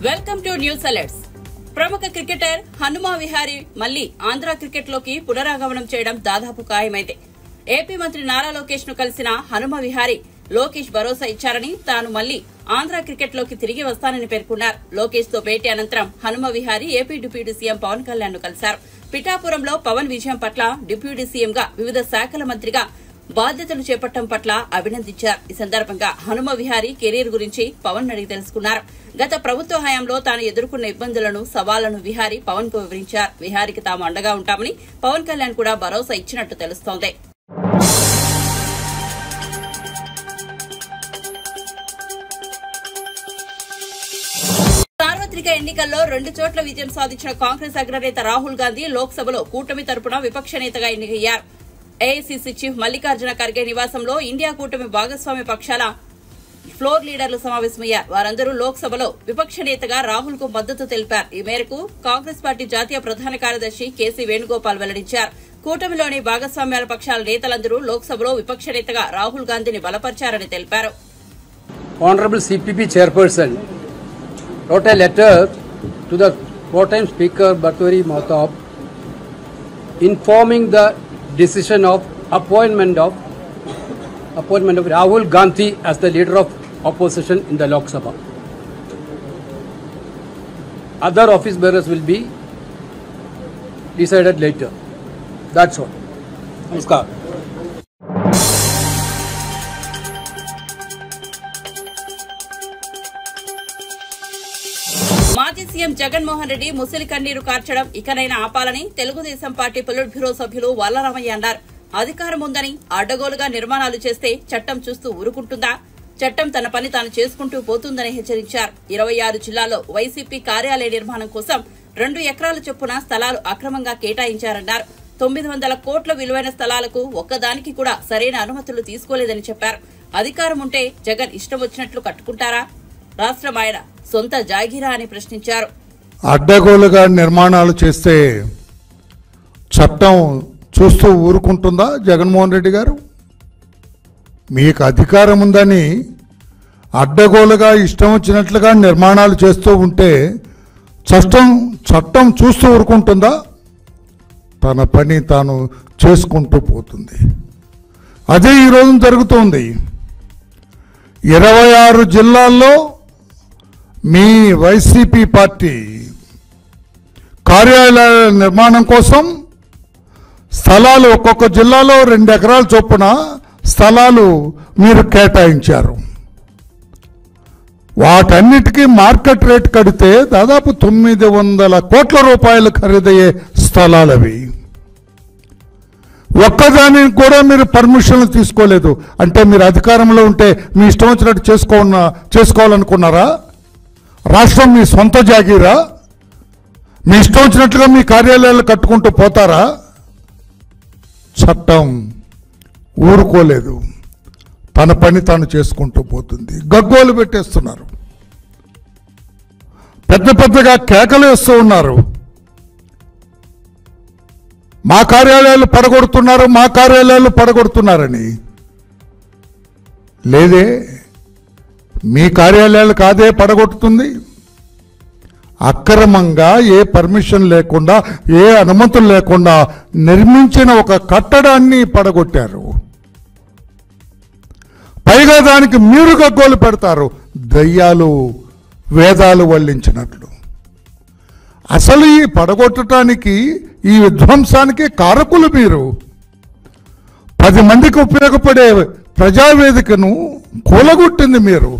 Welcome to news alerts. ప్రముఖ cricketer Hanuma Vihari మళ్లీ Andhra cricket లోకి పునరాగమనం చేయడం దాదాపు ఖాయమైంది. ఏపీ మంత్రి నారా లోకేష్ ను కలిసిన హనుమ విహారీ లోకేష్ భరోసా ఇచ్చారని తాను మళ్లీ ఆంధ్ర క్రికెట్ లోకి తిరిగి వస్తానని పేర్కొన్నారు. లోకేష్ తో భేటీ అనంతరం Hanuma Vihari AP deputy CM Pawan Kalyan ను కలిశారు. పిఠాపురంలో పవన్ విజయం పట్ల డిప్యూటీ సీఎంగా వివిధ శాఖల మంత్రిగా బాధ్యతలు చేపట్టడం పట్ల అభినందించారు. ఈ సందర్భంగా హనుమ విహారీ కెరీర్ గురించి పవన్ అడిగి తెలుసుకున్నారు. గత ప్రభుత్వ హయాంలో తాను ఎదుర్కొన్న ఇబ్బందులను, సవాళ్లను విహారీ పవన్ కు వివరించారు. విహారీకి తాము అండగా ఉంటామని పవన్ కళ్యాణ్ కూడా భరోసా ఇచ్చినట్టు తెలుస్తోంది. సార్వత్రిక ఎన్నికల్లో 2 చోట్ల విజయం సాధించిన కాంగ్రెస్ అగ్రనేత రాహుల్ గాంధీ లోక్సభలో కూటమి తరపున విపక్ష నేతగా ఎన్నికయ్యారు. ఏఐసీసీ చీఫ్ మల్లికార్జున ఖర్గే నివాసంలో ఇండియా కూటమి భాగస్వామ్య పక్షాల ఫ్లోర్ లీడర్లు సమావేశమయ్యారు. వారందరూ లోక్సభలో విపక్ష నేతగా రాహుల్ కు మద్దతు తెలిపారు. ఈ మేరకు కాంగ్రెస్ పార్టీ జాతీయ ప్రధాన కార్యదర్శి కేసీ వేణుగోపాల్ వెల్లడించారు. కూటమిలోని భాగస్వామ్యాల పక్షాల నేతలందరూ లోక్సభలో విపక్ష నేతగా రాహుల్ గాంధీని బలపరిచారని తెలిపారు. Honorable CPP Chairperson wrote a letter to the pro-time Speaker Bhartwari Mahtab informing the decision of appointment of Rahul Gandhi as the leader of opposition in the Lok Sabha. Other office bearers will be decided later. That's all. Namaskar. మాజీ CM Jaganmohan Reddy ముసలి కన్నీరు కార్చడం ఇకనైనా ఆపాలని Telugu Desam party polit bureau సభ్యులు వల్లరామయ్య అన్నారు. అధికారం ఉందని అడ్డగోలుగా నిర్మాణాలు చేస్తే చట్టం చూస్తూ ఊరుకుంటుందా? చట్టం తన పని తాను చేసుకుంటూ పోతుందని హెచ్చరించారు. 26 జిల్లాల్లో వైసీపీ కార్యాలయ నిర్మాణం కోసం 2 ఎకరాల చొప్పున స్థలాలు అక్రమంగా కేటాయించారన్నారు. 900 కోట్ల విలువైన స్థలాలకు ఒక్కదానికి కూడా సరైన అనుమతులు తీసుకోలేదని చెప్పారు. అధికారం ఉంటే జగన్ ఇష్టం వచ్చినట్లు కట్టుకుంటారా? రాష్ట్రం ఆయన సొంత జాగీరా అని ప్రశ్నించారు. అడ్డగోలుగా నిర్మాణాలు చేస్తే చట్టం చూస్తూ ఊరుకుంటుందా జగన్మోహన్ రెడ్డి గారు? మీకు అధికారం ఉందని అడ్డగోలుగా ఇష్టం వచ్చినట్లుగా నిర్మాణాలు చేస్తూ ఉంటే చట్టం చూస్తూ ఊరుకుంటుందా? తన పని తాను చేసుకుంటూ పోతుంది. అదే ఈరోజు జరుగుతోంది. 26 జిల్లాల్లో మీ వైసీపీ పార్టీ కార్యాలయాల నిర్మాణం కోసం స్థలాలు ఒక్కొక్క జిల్లాలో 2 ఎకరాల చొప్పున స్థలాలు మీరు కేటాయించారు. వాటన్నిటికీ మార్కెట్ రేట్ కడితే దాదాపు 900 కోట్ల రూపాయలు ఖరీదయ్యే స్థలాలు అవి. ఒక్కదానికి కూడా మీరు పర్మిషన్లు తీసుకోలేదు. అంటే మీరు అధికారంలో ఉంటే మీ ఇష్టం వచ్చినట్టు చేసుకోవాలనుకున్నారా? రాష్ట్రం మీ సొంత జాగీరా? మీ ఇష్టం వచ్చినట్లుగా మీ కార్యాలయాలు కట్టుకుంటూ పోతారా? చట్టం ఊరుకోలేదు. తన పని తాను చేసుకుంటూ పోతుంది. గగ్గోలు పెట్టేస్తున్నారు. పెద్దగా కేకలు వేస్తూ ఉన్నారు. మా కార్యాలయాలు పడగొడుతున్నారని. లేదే, మీ కార్యాలయాలు కాదే పడగొట్టుతుంది. అక్రమంగా ఏ పర్మిషన్ లేకుండా, ఏ అనుమతులు లేకుండా నిర్మించిన ఒక కట్టడాన్ని పడగొట్టారు. పైగా దానికి మీరు గగ్గోలు పెడతారు, దయ్యాలు వేదాలు వల్లించినట్లు. అసలు ఈ పడగొట్టడానికి, ఈ విధ్వంసానికి కారకులు మీరు. 10 మందికి ఉపయోగపడే ప్రజావేదికను కూలగొట్టింది మీరు.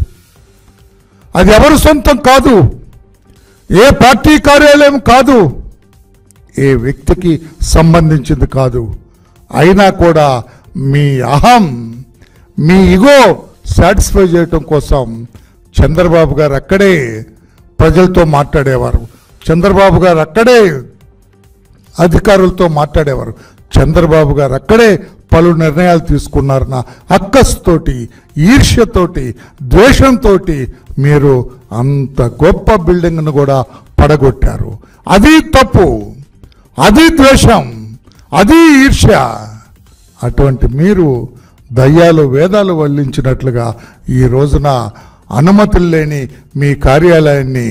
అది ఎవరి సొంతం కాదు, ఏ పార్టీ కార్యాలయం కాదు, ఏ వ్యక్తికి సంబంధించింది కాదు. అయినా కూడా మీ అహం, మీ ఈగో సాటిస్ఫై చేయటం కోసం చంద్రబాబు గారు అక్కడే ప్రజలతో మాట్లాడేవారు. చంద్రబాబు గారు అక్కడే అధికారులతో మాట్లాడేవారు. చంద్రబాబు గారు అక్కడే పలు నిర్ణయాలు తీసుకున్నారన్న అక్కస్తోటి, ఈర్ష్యతోటి, ద్వేషంతో మీరు అంత గొప్ప బిల్డింగ్ను కూడా పడగొట్టారు. అది తప్పు, అది ద్వేషం, అది ఈర్ష్య. అటువంటి మీరు దయ్యాలు వేదాలు వల్లించినట్లుగా ఈ రోజున అనుమతులు లేని మీ కార్యాలయాన్ని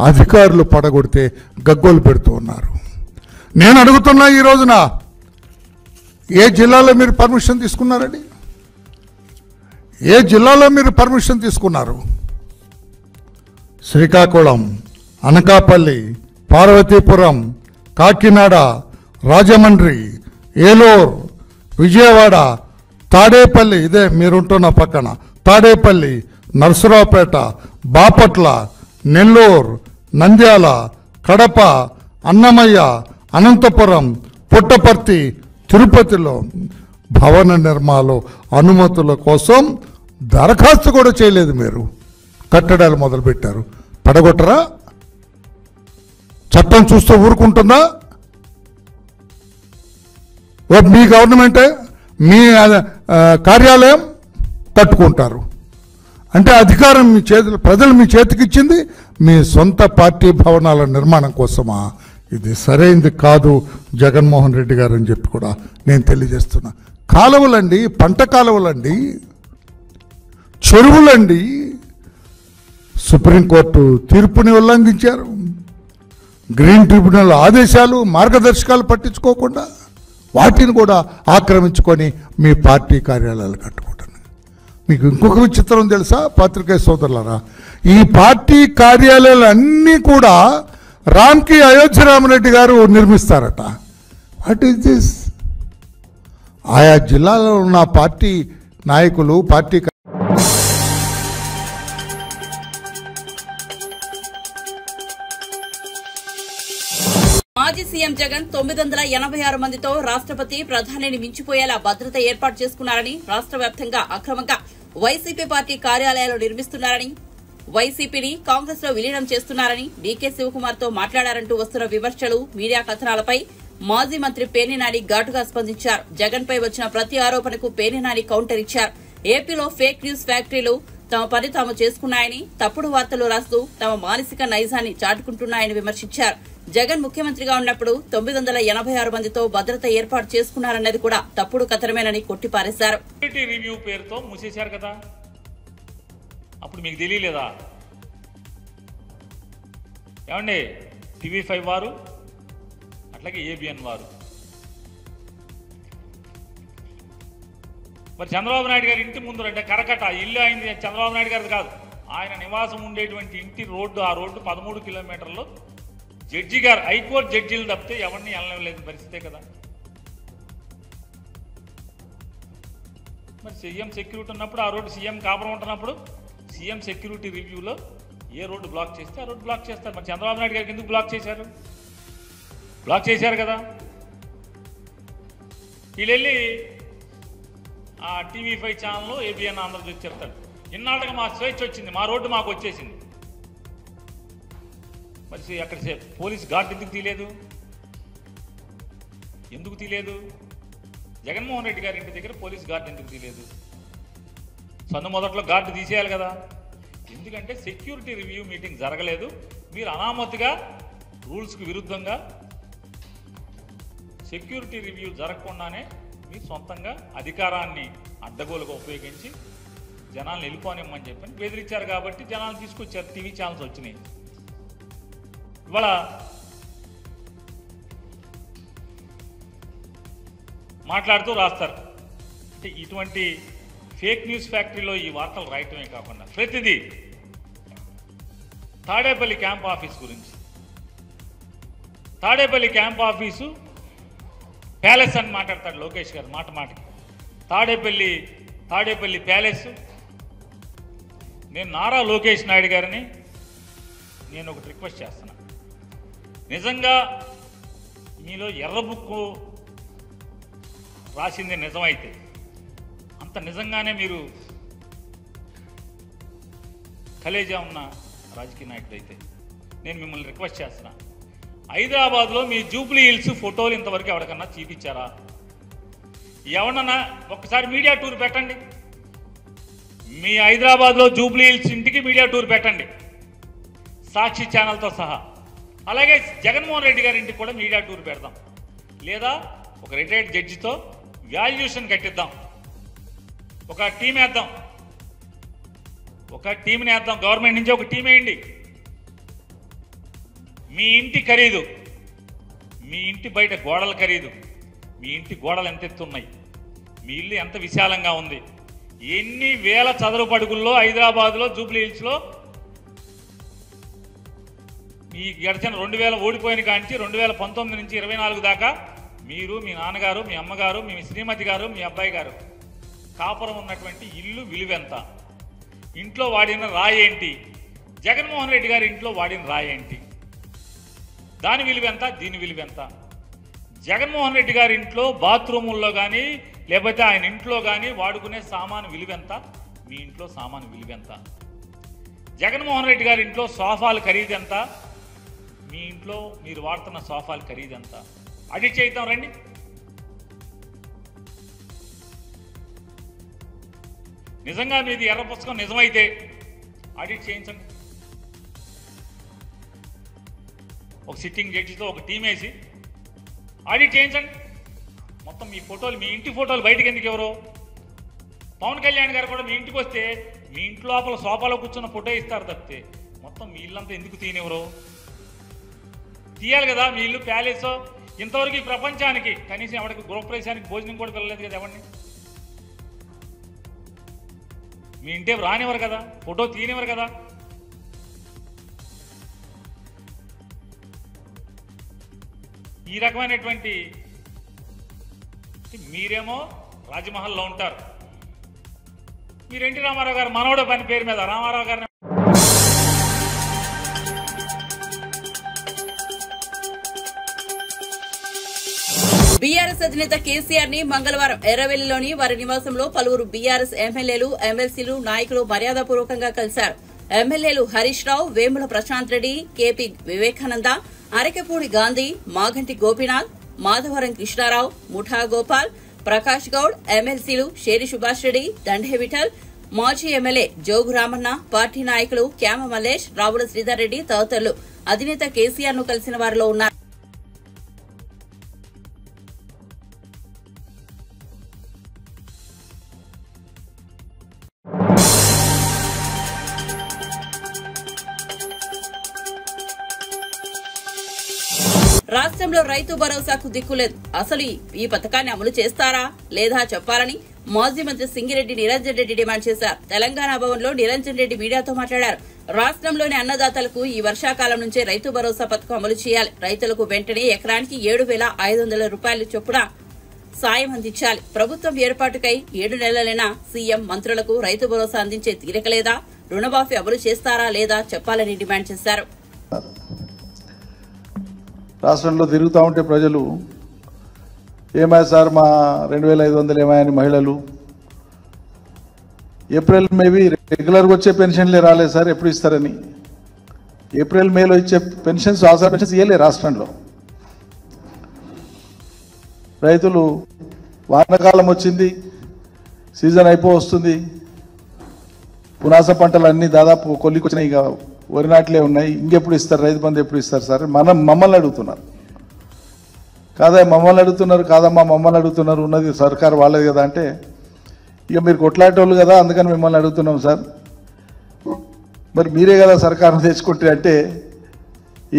అధికారులు పడగొడితే గగ్గోలు పెడుతూ ఉన్నారు. నేను అడుగుతున్నా, ఈ రోజున ఏ జిల్లాలో మీరు పర్మిషన్ తీసుకున్నారండి? ఏ జిల్లాలో మీరు పర్మిషన్ తీసుకున్నారు? శ్రీకాకుళం, అనకాపల్లి, పార్వతీపురం, కాకినాడ, రాజమండ్రి, ఏలూరు, విజయవాడ, తాడేపల్లి, ఇదే మీరుంటున్న పక్కన తాడేపల్లి, నరసరావుపేట, బాపట్ల, నెల్లూరు, నంద్యాల, కడప, అన్నమయ్య, అనంతపురం, పుట్టపర్తి, తిరుపతిలో భవన నిర్మాణ అనుమతుల కోసం దరఖాస్తు కూడా చేయలేదు. మీరు కట్టడాలు మొదలుపెట్టారు. పడగొట్టరా? చట్టం చూస్తూ ఊరుకుంటుందా? మీ గవర్నమెంటే, మీ కార్యాలయం తట్టుకుంటారు అంటే అధికారం మీ చేతులు, ప్రజలు మీ చేతికిచ్చింది మీ సొంత పార్టీ భవనాల నిర్మాణం కోసమా? ఇది సరైనది కాదు జగన్మోహన్ రెడ్డి గారు అని చెప్పి కూడా నేను తెలియజేస్తున్నా. కాలువలండి, పంట కాలువలండి, చెరువులండి, సుప్రీంకోర్టు తీర్పుని ఉల్లంఘించారు. గ్రీన్ ట్రిబ్యునల్ ఆదేశాలు, మార్గదర్శకాలు పట్టించుకోకుండా వాటిని కూడా ఆక్రమించుకొని మీ పార్టీ కార్యాలయాలు కట్టుకుంటున్నారు. మీకు ఇంకొక విచిత్రం తెలుసా పాత్రికేయ సోదరులారా? ఈ పార్టీ కార్యాలయాలు అన్నీ కూడా రామ్కి అయోధ్య రామరెడ్డి గారు నిర్మిస్తారట. What is this? ఆయా జిల్లాలో ఉన్న పార్టీ నాయకులు, పార్టీ మాజీ సీఎం జగన్ 986 మందితో రాష్ట్రపతి, ప్రధానిని మించిపోయేలా భద్రత ఏర్పాటు చేసుకున్నారని, రాష్ట్ర వ్యాప్తంగా అక్రమంగా వైసీపీ పార్టీ కార్యాలయాలు నిర్మిస్తున్నారని, వైసీపీని కాంగ్రెస్ లో విలీనం చేస్తున్నారని డీకే శివకుమార్ తో మాట్లాడారంటూ వస్తున్న విమర్శలు, మీడియా కథనాలపై మాజీ మంత్రి పేర్ని నాని ఘాటుగా స్పందించారు. జగన్ పై వచ్చిన ప్రతి ఆరోపణకు పేర్ని నాని కౌంటర్ ఇచ్చారు. ఏపీలో ఫేక్ న్యూస్ ఫ్యాక్టరీలు తమ పని తాము చేసుకున్నాయని, తప్పుడు వార్తలు రాస్తూ తమ మానసిక నైజాన్ని చాటుకుంటున్నాయని విమర్శించారు. జగన్ ముఖ్యమంత్రిగా ఉన్నప్పుడు 986 మందితో భద్రత ఏర్పాటు చేసుకున్నారన్నది కూడా తప్పుడు కథనమేనని కొట్టిపారేశారు. రివ్యూ పేరుతో మూసేశారు కదా, అప్పుడు మీకు తెలియలేదా? ఏమండి, TV5 వారు అట్లాగే ABN వారు, మరి చంద్రబాబు నాయుడు గారి ఇంటి ముందు అంటే కరకట ఇల్లు అయింది చంద్రబాబు నాయుడు గారిది కాదు, ఆయన నివాసం ఉండేటువంటి ఇంటి రోడ్డు, ఆ రోడ్డు 13 కిలోమీటర్లు జడ్జి గారు, హైకోర్టు జడ్జీలు తప్పితే ఎవరిని వెళ్ళలేదు పరిస్థితే కదా. మరి సీఎం సెక్యూరిటీ ఉన్నప్పుడు ఆ రోడ్డు, సీఎం కాపురం ఉంటున్నప్పుడు సీఎం సెక్యూరిటీ రివ్యూలో ఏ రోడ్డు బ్లాక్ చేస్తే ఆ రోడ్డు బ్లాక్ చేస్తారు. మరి చంద్రబాబు నాయుడు గారికి ఎందుకు బ్లాక్ చేశారు? బ్లాక్ చేశారు కదా. వీళ్ళెళ్ళి ఆ TV5 ఛానల్లో ABN ఆంధ్రజ్యోతి చెప్తాడు, ఇన్నాళ్ళకి మా స్వేచ్ఛ వచ్చింది, మా రోడ్డు మాకు వచ్చేసింది. మరి అక్కడ పోలీస్ గార్డు ఎందుకు తీయలేదు? ఎందుకు తీయలేదు? జగన్మోహన్ రెడ్డి గారి ఇంటి దగ్గర పోలీస్ గార్డు ఎందుకు తీయలేదు? సన్ను మొదట్లో గార్డు తీసేయాలి కదా. ఎందుకంటే సెక్యూరిటీ రివ్యూ మీటింగ్ జరగలేదు. మీరు అనామతిగా రూల్స్కి విరుద్ధంగా సెక్యూరిటీ రివ్యూ జరగకుండానే మీరు సొంతంగా అధికారాన్ని అడ్డగోలుగా ఉపయోగించి జనాలను వెళ్ళిపోనిమ్మని చెప్పని బెదిరించారు. కాబట్టి జనాలు తీసుకొచ్చారు, టీవీ ఛానల్స్ వచ్చినాయి. ఇవాళ మాట్లాడుతూ రాస్తారు. అంటే ఇటువంటి ఫేక్ న్యూస్ ఫ్యాక్టరీలో ఈ వార్తలు రాయటమే కాకుండా ప్రతిదీ తాడేపల్లి క్యాంప్ ఆఫీస్ గురించి, తాడేపల్లి క్యాంప్ ఆఫీసు ప్యాలెస్ అని మాట్లాడతాడు లోకేష్ గారు మాటకి. తాడేపల్లి ప్యాలెస్. నేను నారా లోకేష్ నాయుడు గారిని నేను ఒకటి రిక్వెస్ట్ చేస్తున్నా, నిజంగా మీలో ఎర్ర బుక్కు రాసింది నిజమైతే, అంత నిజంగానే మీరు కలేజా ఉన్న రాజకీయ నాయకుడు అయితే నేను మిమ్మల్ని రిక్వెస్ట్ చేస్తున్నా, హైదరాబాద్లో మీ జూబ్లీ హిల్స్ ఫోటోలు ఇంతవరకు ఎవరికన్నా చూపించారా? ఎవరన్నా ఒక్కసారి మీడియా టూర్ పెట్టండి. మీ హైదరాబాద్లో జూబ్లీ హిల్స్ ఇంటికి మీడియా టూర్ పెట్టండి, సాక్షి ఛానల్తో సహా. అలాగే జగన్మోహన్ రెడ్డి గారి ఇంటికి కూడా మీడియా టూర్ పెడదాం, లేదా ఒక రిటైర్డ్ జడ్జితో వాల్యుయేషన్ కట్టిద్దాం, ఒక టీం వేద్దాం, ఒక ఒక టీంని వేద్దాం, గవర్నమెంట్ నుంచి ఒక టీం వేయండి. మీ ఇంటి ఖరీదు, మీ ఇంటి బయట గోడల ఖరీదు, మీ ఇంటి గోడలు ఎంత ఎత్తున్నాయి, మీ ఇల్లు ఎంత విశాలంగా ఉంది, ఎన్ని వేల చదరపు అడుగుల్లో హైదరాబాద్లో జూబ్లీ హిల్స్లో ఈ గడిచిన 2000 ఓడిపోయిన కాంచి 2019 నుంచి 24 దాకా మీరు, మీ నాన్నగారు, మీ అమ్మగారు, మీ శ్రీమతి గారు, మీ అబ్బాయి గారు కాపురం ఉన్నటువంటి ఇల్లు విలువెంత, ఇంట్లో వాడిన రాయి ఏంటి, జగన్మోహన్ రెడ్డి గారి ఇంట్లో వాడిన రాయి ఏంటి, దాని విలువెంత, దీని విలువెంత, జగన్మోహన్ రెడ్డి గారి ఇంట్లో బాత్రూముల్లో కానీ లేకపోతే ఆయన ఇంట్లో కానీ వాడుకునే సామాను విలువెంత, మీ ఇంట్లో సామాను విలువెంత, జగన్మోహన్ రెడ్డి గారి ఇంట్లో సోఫాలు ఖరీదెంత, మీ ఇంట్లో మీరు వాడుతున్న సోఫాలు ఖరీదెంత, ఆడిట్ చేద్దాం రండి. నిజంగా మీది ఎర్ర పుస్తకం నిజమైతే ఆడిట్ చేయించండి. ఒక సిట్టింగ్ జడ్జితో ఒక టీం వేసి ఆడిట్ చేయించండి. మొత్తం మీ ఫోటోలు, మీ ఇంటి ఫోటోలు బయటకు ఎందుకు ఎవరు? పవన్ కళ్యాణ్ గారు కూడా మీ ఇంటికి వస్తే మీ ఇంటి లోపల సోఫాలో కూర్చున్న ఫోటో ఇస్తారు తప్పితే మొత్తం మీ ఇల్లంతా ఎందుకు తీయనివ్వరు? తీయాలి కదా. మీ ఇల్లు ప్యాలెస్. ఇంతవరకు ఈ ప్రపంచానికి కనీసం ఎవరికి గృహప్రవేశానికి భోజనం కూడా పిల్లలేదు కదా ఎవరిని. మీ ఇంటే రానివ్వరు కదా, ఫోటో తీయనివ్వరు కదా. ఈ రకమైనటువంటి మీరేమో రాజమహల్లో ఉంటారు, మీరు ఎన్టీ రామారావు గారు మనవడ పని పేరు మీద రామారావు గారిని బీఆర్ఎస్ అధినేత కేసీఆర్ ని మంగళవారం ఎర్రవెల్లిలోని వారి నివాసంలో పలువురు బీఆర్ఎస్ ఎమ్మెల్యేలు, ఎమ్మెల్సీలు, నాయకులు మర్యాదపూర్వకంగా కలిశారు. ఎమ్మెల్యేలు హరీష్ రావు, వేముల ప్రశాంత్ రెడ్డి, కేపీ వివేకానంద, అరకెపూడి గాంధీ, మాగంటి గోపీనాథ్, మాధవరం కృష్ణారావు, ముఠా గోపాల్, ప్రకాష్ గౌడ్, ఎమ్మెల్సీలు షేరి సుభాష్ రెడ్డి, దండే విఠల్, మాజీ ఎమ్మెల్యే జోగు రామన్న, పార్టీ నాయకులు క్యామ మల్లేష్, రావుల శ్రీధర్ రెడ్డి తదితరులు అధినేత కేసీఆర్ ను కలిసిన వారిలో ఉన్నారు. రాష్ట్రంలో రైతు భరోసాకు దిక్కులేదు. అసలు ఈ పథకాన్ని అమలు చేస్తారా లేదా చెప్పాలని మాజీ మంత్రి సింగిరెడ్డి నిరంజన్ రెడ్డి డిమాండ్ చేశారు. తెలంగాణ భవన్లో నిరంజన్ రెడ్డి మీడియాతో మాట్లాడారు. రాష్ట్రంలోని అన్నదాతలకు ఈ వర్షాకాలం నుంచే రైతు భరోసా పథకం అమలు చేయాలి. రైతులకు వెంటనే ఎకరానికి 7,500 రూపాయల చొప్పున సాయం అందించాలి. ప్రభుత్వం ఏర్పాటుకై 7 నెలలైనా సీఎం, మంత్రులకు రైతు భరోసా అందించే తీరిక లేదా? రుణమాఫీ అమలు చేస్తారా లేదా చెప్పాలని డిమాండ్ చేశారు. రాష్ట్రంలో తిరుగుతూ ఉంటే ప్రజలు ఏమాయ సార్ మా 2,500 ఏమాయని మహిళలు, ఏప్రిల్ మేబీ రెగ్యులర్గా వచ్చే పెన్షన్లే రాలేదు సార్, ఎప్పుడు ఇస్తారని. ఏప్రిల్ మేలో ఇచ్చే పెన్షన్స్, ఆసరా పెన్షన్స్ ఇవ్వలే రాష్ట్రంలో. రైతులు వానాకాలం వచ్చింది, సీజన్ వస్తుంది, పునాస పంటలు అన్నీ దాదాపు కొల్లికొచ్చినాయి, ఇక వరి నాట్లే ఉన్నాయి. ఇంకెప్పుడు ఇస్తారు, రైతు బంధు ఎప్పుడు ఇస్తారు సార్? మమ్మల్ని అడుగుతున్నారు. కాదా మమ్మల్ని అడుగుతున్నారు, కాదమ్మా మమ్మల్ని అడుగుతున్నారు, ఉన్నది సర్కారు వాళ్ళది కదా అంటే, ఇక మీరు కొట్లాటోళ్ళు కదా అందుకని మిమ్మల్ని అడుగుతున్నాం సార్. మరి మీరే కదా సర్కారును తెచ్చుకుంటే అంటే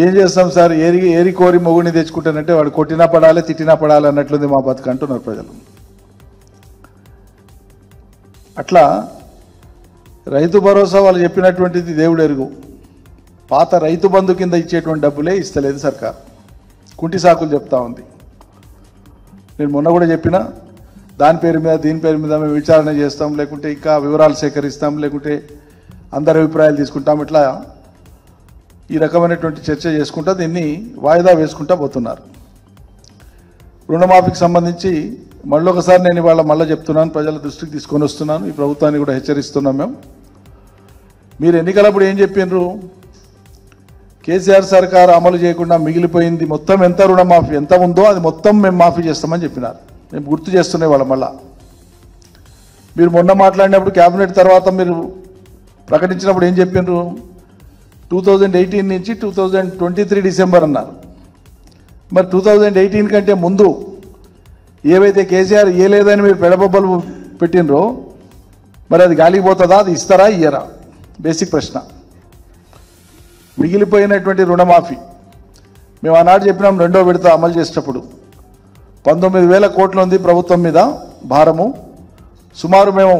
ఏం చేస్తాం సార్? ఏరి కోరి మొగుడిని తెచ్చుకుంటానంటే వాడు కొట్టినా పడాలి, తిట్టినా పడాలి అన్నట్లుంది మా బతుకు అంటున్నారు ప్రజలు. అట్లా రైతు భరోసా వాళ్ళు చెప్పినటువంటిది దేవుడు ఎరుగు. పాత రైతు బంధు కింద ఇచ్చేటువంటి డబ్బులే ఇస్తలేదు సర్కార్, కుంటి సాకులు చెప్తా ఉంది. నేను మొన్న కూడా చెప్పిన, దాని పేరు మీద దీని పేరు మీద మేము విచారణ చేస్తాం, లేకుంటే ఇంకా వివరాలు సేకరిస్తాం, లేకుంటే అందరి అభిప్రాయాలు తీసుకుంటాం. ఇట్లా ఈ రకమైనటువంటి చర్చ చేసుకుంటా దీన్ని వాయిదా వేసుకుంటా పోతున్నారు. రుణమాఫీకి సంబంధించి మళ్ళొకసారి నేను ఇవాళ మళ్ళీ చెప్తున్నాను, ప్రజల దృష్టికి తీసుకొని వస్తున్నాను, ఈ ప్రభుత్వాన్ని కూడా హెచ్చరిస్తున్నాం. మీరు ఎన్నికలప్పుడు ఏం చెప్పినారు? కేసీఆర్ సర్కార్ అమలు చేయకుండా మిగిలిపోయింది మొత్తం ఎంత రుణమాఫీ ఎంత ఉందో అది మొత్తం మేము మాఫీ చేస్తామని చెప్పినారు. మేము గుర్తు చేస్తున్నాయి వాళ్ళ మళ్ళా. మీరు మొన్న మాట్లాడినప్పుడు క్యాబినెట్ తర్వాత మీరు ప్రకటించినప్పుడు ఏం చెప్పినారు? 2018 నుంచి 2023 డిసెంబర్ అన్నారు. మరి 2018 కంటే ముందు ఏవైతే కేసీఆర్ ఇయ్యలేదని మీరు పెడబొబ్బలు పెట్టినరో మరి అది గాలికి పోతుందా? అది ఇస్తారా ఇయ్యరా? బేసిక్ ప్రశ్న. మిగిలిపోయినటువంటి రుణమాఫీ మేము ఆనాడు చెప్పినాం, రెండో విడత అమలు చేసేటప్పుడు 19,000 కోట్లు ఉంది ప్రభుత్వం మీద భారము. సుమారు మేము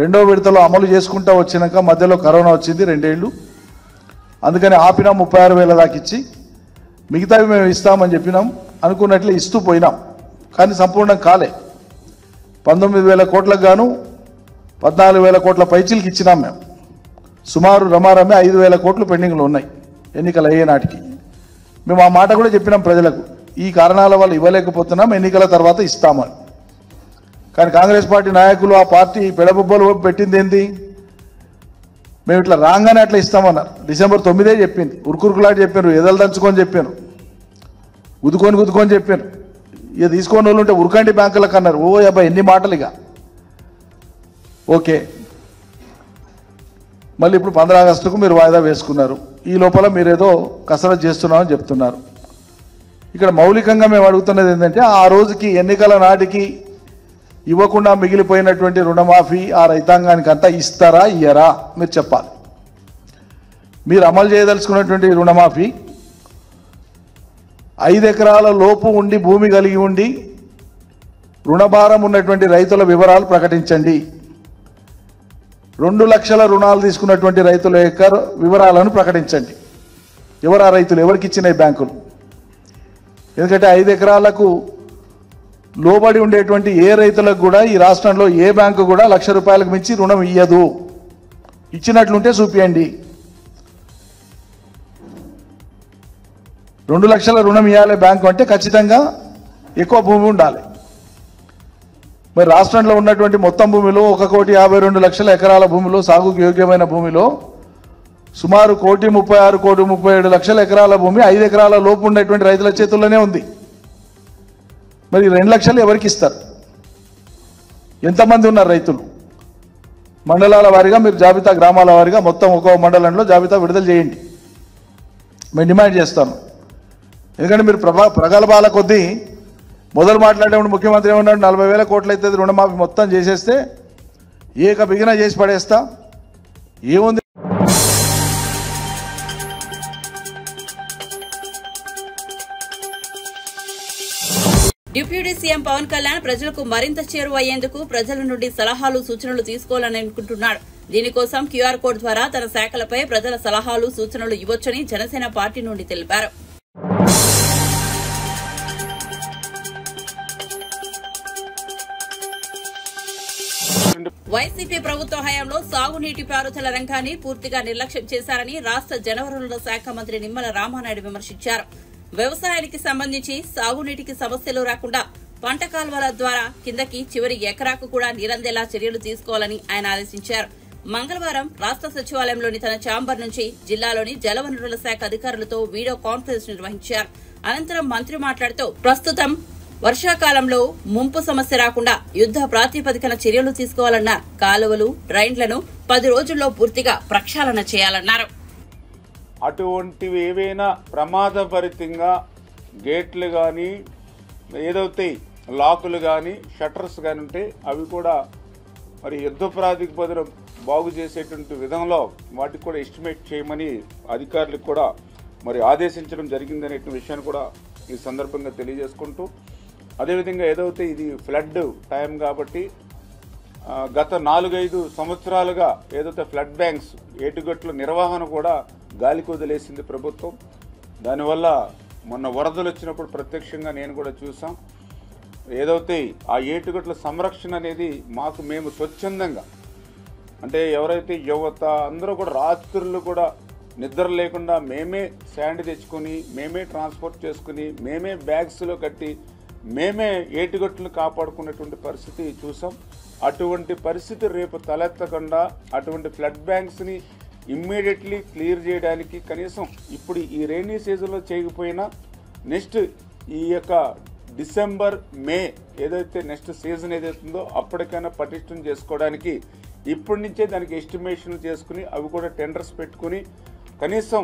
రెండో విడతలో అమలు చేసుకుంటూ వచ్చినాక మధ్యలో కరోనా వచ్చింది 2 ఏళ్ళు. అందుకని ఆపినాం, 36,000 దాకా ఇచ్చి మిగతావి మేము ఇస్తామని చెప్పినాం. అనుకున్నట్లే ఇస్తూ పోయినాం, కానీ సంపూర్ణం కాలే. 19,000 కోట్లకు గాను 14,000 కోట్ల పైచీలకి ఇచ్చినాం మేము. సుమారు రమారమే 5,000 కోట్లు పెండింగ్లో ఉన్నాయి ఎన్నికలు అయ్యే నాటికి. మేము ఆ మాట కూడా చెప్పినాం ప్రజలకు, ఈ కారణాల వల్ల ఇవ్వలేకపోతున్నాం, ఎన్నికల తర్వాత ఇస్తామని. కానీ కాంగ్రెస్ పార్టీ నాయకులు ఆ పార్టీ పెడబొబ్బలు పెట్టింది ఏంది, మేము ఇట్లా రాగానే అట్లా ఇస్తామన్నారు. డిసెంబర్ 9 చెప్పింది, ఉరుకురుకులాడి చెప్పారు, ఎదలు దంచుకొని చెప్పారు, గుద్దుకొని చెప్పారు. ఇక తీసుకొని వాళ్ళు ఉంటే ఉరకండి బ్యాంకులకు అన్నారు. ఓ అబ్బాయి ఎన్ని మాటలు ఇక. ఓకే, మళ్ళీ ఇప్పుడు 15 ఆగస్టుకు మీరు వాయిదా వేసుకున్నారు. ఈ లోపల మీరేదో కసరత్తు చేస్తున్నామని చెప్తున్నారు. ఇక్కడ మౌలికంగా మేము అడుగుతున్నది ఏంటంటే, ఆ రోజుకి ఎన్నికల నాటికి ఇవ్వకుండా మిగిలిపోయినటువంటి రుణమాఫీ ఆ రైతాంగానికి అంతా ఇస్తారా ఇయ్యరా మీరు చెప్పాలి. మీరు అమలు చేయదలుచుకున్నటువంటి రుణమాఫీ 5 ఎకరాల లోపు ఉండి భూమి కలిగి ఉండి రుణభారం ఉన్నటువంటి రైతుల వివరాలు ప్రకటించండి. 2 లక్షల రుణాలు తీసుకున్నటువంటి రైతుల యొక్క వివరాలను ప్రకటించండి. ఎవరు ఆ రైతులు, ఎవరికి ఇచ్చినాయి బ్యాంకులు? ఎందుకంటే 5 ఎకరాలకు లోబడి ఉండేటువంటి ఏ రైతులకు కూడా ఈ రాష్ట్రంలో ఏ బ్యాంకు కూడా ₹1,00,000 మించి రుణం ఇయ్యదు. ఇచ్చినట్లుంటే చూపియండి. 2 లక్షల రుణం ఇవ్వాలి బ్యాంకు అంటే ఖచ్చితంగా ఎక్కువ భూమి ఉండాలి. మరి రాష్ట్రంలో ఉన్నటువంటి మొత్తం భూమిలో 1,52,00,000 ఎకరాల భూమిలో, సాగుకు యోగ్యమైన భూమిలో సుమారు 1,36,37,00,000 ఎకరాల భూమి 5 ఎకరాల లోపు ఉండేటువంటి రైతుల చేతుల్లోనే ఉంది. మరి 2 లక్షలు ఎవరికి ఇస్తారు? ఎంతమంది ఉన్నారు రైతులు? మండలాల వారీగా మీరు జాబితా, గ్రామాల వారీగా మొత్తం ఒక్కో మండలంలో జాబితా విడుదల చేయండి. మేము డిమాండ్ చేస్తాను. ఎందుకంటే మీరు ప్రగల్భాల కొద్దీ మొదలు మాట్లాడేప్పుడు ముఖ్యమంత్రి ఏమన్నాడు, 40,000 కోట్లు అవుతుంది రుణమాఫీ మొత్తం చేసేస్తే ఏక బిగిన చేసి పడేస్తా. ఏముంది? డిప్యూటీ సీఎం పవన్ కళ్యాణ్ ప్రజలకు మరింత చేరువయ్యేందుకు ప్రజల నుండి సలహాలు, సూచనలు తీసుకోవాలని అనుకుంటున్నాడు. దీనికోసం క్యూఆర్ కోడ్ ద్వారా తన శాఖలపై ప్రజల సలహాలు, సూచనలు ఇవ్వొచ్చని జనసేన పార్టీ నుండి తెలిపారు. వైసీపీ ప్రభుత్వ హయాంలో సాగునీటి పారుదల రంగాన్ని పూర్తిగా నిర్లక్ష్యం చేశారని రాష్ట్ర జలవనరుల శాఖ మంత్రి నిమ్మల రామానాయుడు విమర్శించారు. వ్యవసాయానికి సంబంధించి సాగునీటికి సమస్యలు రాకుండా పంట కాల్వల ద్వారా కిందకి చివరి ఎకరాకు కూడా నీరందేలా చర్యలు తీసుకోవాలని ఆయన ఆదేశించారు. మంగళవారం రాష్ట్ర సచివాలయంలోని తన ఛాంబర్ నుంచి జిల్లాలోని జలవనరుల శాఖ అధికారులతో వీడియో కాన్ఫరెన్స్ నిర్వహించారు. అనంతరం మంత్రి మాట్లాడుతూ ప్రస్తుతం వర్షాకాలంలో ముంపు సమస్య రాకుండా యుద్ద ప్రాతిపదికన చర్యలు తీసుకోవాలన్నారు. కాలువలు, డ్రైన్లను 10 రోజుల్లో పూర్తిగా ప్రక్షాళన చేయాలన్నారు. అటువంటివి ఏవైనా ప్రమాదభరితంగా గేట్లు కానీ, ఏదైతే లాకులు కానీ, షట్టర్స్ కానీ ఉంటే అవి కూడా మరి యుద్ధ ప్రాతిపదికన బాగు చేసేటువంటి విధంలో వాటికి కూడా ఎస్టిమేట్ చేయమని అధికారులకు కూడా మరి ఆదేశించడం జరిగిందనే విషయాన్ని కూడా ఈ సందర్భంగా తెలియజేసుకుంటూ, అదేవిధంగా ఏదైతే ఇది ఫ్లడ్ టైం కాబట్టి గత 4-5 సంవత్సరాలుగా ఏదైతే ఫ్లడ్ బ్యాంక్స్, ఏటుగట్ల నిర్వహణ కూడా గాలికి వదిలేసింది ప్రభుత్వం. దానివల్ల మొన్న వరదలు వచ్చినప్పుడు ప్రత్యక్షంగా నేను కూడా చూసాం. ఏదైతే ఆ ఏటుగట్ల సంరక్షణ అనేది మేము స్వచ్ఛందంగా, అంటే ఎవరైతే యువత అందరూ కూడా రాత్రులు కూడా నిద్ర లేకుండా మేమే శాండ్ తెచ్చుకొని, మేమే ట్రాన్స్పోర్ట్ చేసుకుని, మేమే బ్యాగ్స్లో కట్టి, మేమే ఏటుగట్టును కాపాడుకునేటువంటి పరిస్థితి చూసాం. అటువంటి పరిస్థితి రేపు తలెత్తకుండా అటువంటి ఫ్లడ్ బ్యాంక్స్ని ఇమ్మీడియట్లీ క్లియర్ చేయడానికి కనీసం ఇప్పుడు ఈ రైనీ సీజన్లో చేయకపోయినా నెక్స్ట్ ఈ యొక్క డిసెంబర్, మే ఏదైతే నెక్స్ట్ సీజన్ ఏదైతుందో అప్పటికైనా పటిష్టం చేసుకోవడానికి ఇప్పటి నుంచే దానికి ఎస్టిమేషన్ చేసుకుని అవి కూడా టెండర్స్ పెట్టుకుని కనీసం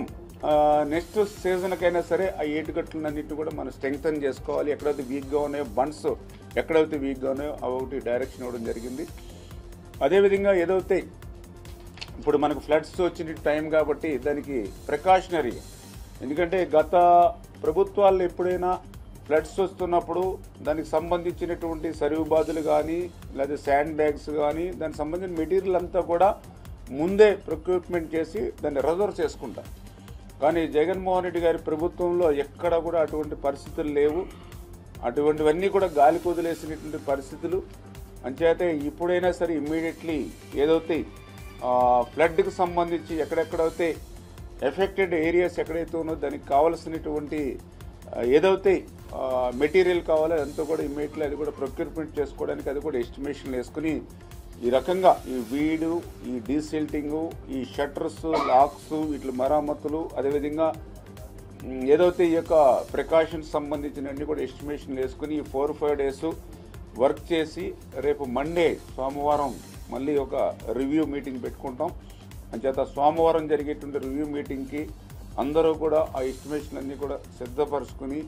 నెక్స్ట్ సీజన్కైనా సరే ఆ ఏటుగట్లన్నింటినీ కూడా మనం స్ట్రెంగ్తన్ చేసుకోవాలి. ఎక్కడైతే వీక్గా ఉన్నాయో బండ్స్ ఎక్కడైతే వీక్గా ఉన్నాయో అవి ఒకటి డైరెక్షన్ ఇవ్వడం జరిగింది. అదేవిధంగా ఏదైతే ఇప్పుడు మనకు ఫ్లడ్స్ వచ్చిన టైం కాబట్టి దానికి ప్రికాషనరీ, ఎందుకంటే గత ప్రభుత్వాలు ఎప్పుడైనా ఫ్లడ్స్ వస్తున్నప్పుడు దానికి సంబంధించినటువంటి సరివు బాధలు కానీ లేదా శాండ్ బ్యాగ్స్ కానీ దానికి సంబంధించిన మెటీరియల్ అంతా కూడా ముందే ప్రొక్యూర్మెంట్ చేసి దాన్ని రిజర్వ్ చేసుకుంటాం. కానీ జగన్మోహన్ రెడ్డి గారి ప్రభుత్వంలో ఎక్కడ కూడా అటువంటి పరిస్థితులు లేవు. అటువంటివన్నీ కూడా గాలి కుదిలేసినటువంటి పరిస్థితులు. అంచేతే ఇప్పుడైనా సరే ఇమ్మీడియట్లీ ఏదైతే ఫ్లడ్కి సంబంధించి ఎక్కడెక్కడైతే ఎఫెక్టెడ్ ఏరియాస్ ఎక్కడైతే ఉన్నో దానికి కావాల్సినటువంటి ఏదైతే మెటీరియల్ కావాలో అదంతా కూడా ఇమ్మీడియట్లీ అది కూడా ప్రొక్యూర్మెంట్ చేసుకోవడానికి అది కూడా ఎస్టిమేషన్లు వేసుకుని ఈ రకంగా ఈ వీడు, ఈ డీసిల్టింగు, ఈ షట్టర్స్, లాక్స్, వీటి మరమ్మతులు, అదేవిధంగా ఏదైతే ఈ యొక్క ప్రికాషన్స్ సంబంధించినవన్నీ కూడా ఎస్టిమేషన్లు వేసుకుని 4-5 days వర్క్ చేసి రేపు మండే సోమవారం మళ్ళీ ఒక రివ్యూ మీటింగ్ పెట్టుకుంటాం. అంచేత సోమవారం జరిగేటువంటి రివ్యూ మీటింగ్కి అందరూ కూడా ఆ ఎస్టిమేషన్ అన్నీ కూడా సిద్ధపరుచుకుని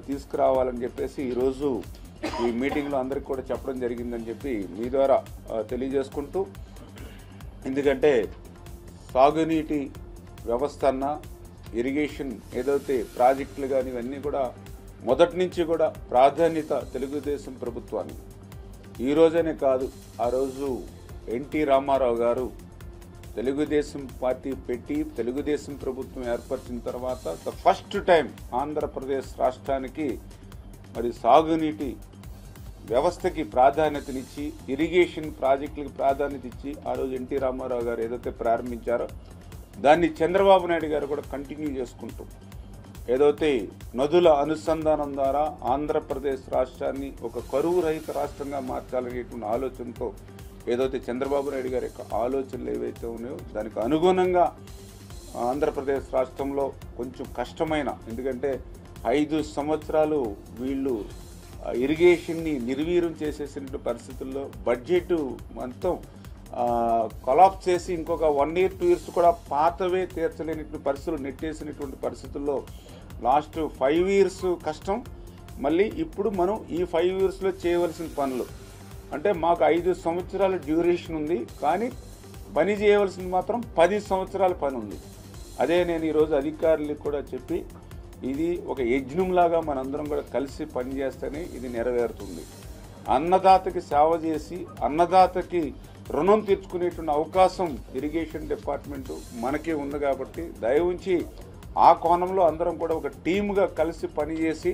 తీసుకురావాలని చెప్పేసి ఈరోజు ఈ మీటింగ్లో అందరికి కూడా చెప్పడం జరిగిందని చెప్పి మీ ద్వారా తెలియజేసుకుంటూ, ఎందుకంటే సాగునీటి వ్యవస్థ అన్న ఇరిగేషన్ ఏదైతే ప్రాజెక్టులు కానీ ఇవన్నీ కూడా మొదటి నుంచి కూడా ప్రాధాన్యత తెలుగుదేశం ప్రభుత్వానికి. ఈ రోజనే కాదు, ఆ రోజు ఎన్టీ రామారావు గారు తెలుగుదేశం పార్టీ పెట్టి తెలుగుదేశం ప్రభుత్వం ఏర్పరిచిన తర్వాత ద ఫస్ట్ టైం ఆంధ్రప్రదేశ్ రాష్ట్రానికి మరి సాగునీటి వ్యవస్థకి ప్రాధాన్యతనిచ్చి ఇరిగేషన్ ప్రాజెక్టులకు ప్రాధాన్యత ఇచ్చి ఆ రోజు ఎన్టీ రామారావు గారు ఏదైతే ప్రారంభించారో దాన్ని చంద్రబాబు నాయుడు గారు కూడా కంటిన్యూ చేసుకుంటూ ఏదైతే నదుల అనుసంధానం ద్వారా ఆంధ్రప్రదేశ్ రాష్ట్రాన్ని ఒక కరువు రహిత రాష్ట్రంగా మార్చాలనేటువంటి ఆలోచనతో ఏదైతే చంద్రబాబు నాయుడు గారి యొక్క ఆలోచనలు ఏవైతే ఉన్నాయో దానికి అనుగుణంగా ఆంధ్రప్రదేశ్ రాష్ట్రంలో కొంచెం కష్టమైన, ఎందుకంటే 5 సంవత్సరాలు వీళ్ళు ఇరిగేషన్ని నిర్వీర్యం చేసేసిన పరిస్థితుల్లో బడ్జెట్ మొత్తం కొలాప్స్ చేసి ఇంకొక 1 year 2 years కూడా పాతవే తీర్చలేనటువంటి పరిస్థితులు నెట్టేసినటువంటి పరిస్థితుల్లో లాస్ట్ 5 years కష్టం. మళ్ళీ ఇప్పుడు మనం ఈ 5 yearsలో చేయవలసిన పనులు అంటే మాకు 5 సంవత్సరాల డ్యూరేషన్ ఉంది, కానీ పని చేయవలసింది మాత్రం 10 సంవత్సరాల పని ఉంది. అదే నేను ఈరోజు అధికారులకు కూడా చెప్పి ఇది ఒక యజ్ఞంలాగా మనందరం కూడా కలిసి పనిచేస్తేనే ఇది నెరవేరుతుంది. అన్నదాతకి సేవ చేసి అన్నదాతకి రుణం తీర్చుకునేటువంటి అవకాశం ఇరిగేషన్ డిపార్ట్మెంటు మనకే ఉంది. కాబట్టి దయ ఉంచి ఆ కోణంలో అందరం కూడా ఒక టీముగా కలిసి పనిచేసి